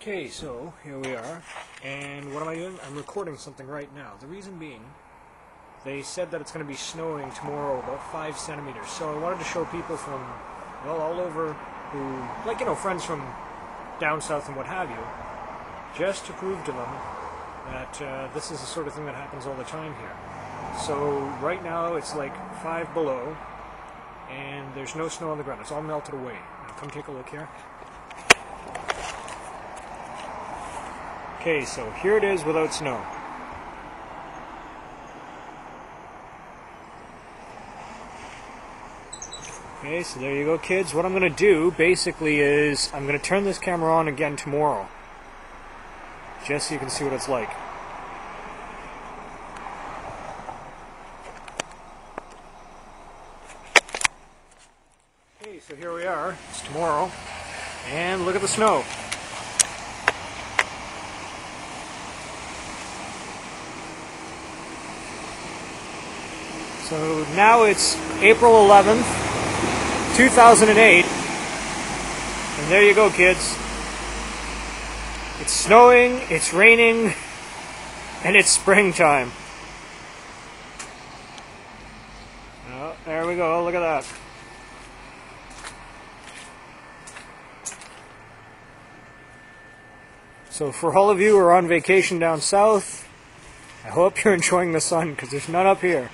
Okay, so here we are, and what am I doing? I'm recording something right now. The reason being, they said that it's going to be snowing tomorrow about 5 centimeters, so I wanted to show people from, well, all over who, like, friends from down south and what have you, just to prove to them that this is the sort of thing that happens all the time here. So right now it's like 5 below, and there's no snow on the ground. It's all melted away. Now come take a look here. Okay, so here it is without snow. Okay, so there you go, kids. What I'm going to do, basically, is I'm going to turn this camera on again tomorrow, just so you can see what it's like. Okay, so here we are. It's tomorrow, and look at the snow. So now it's April 11th, 2008, and there you go, kids. It's snowing, it's raining, and it's springtime. Oh, there we go, look at that. So for all of you who are on vacation down south, I hope you're enjoying the sun, because there's none up here.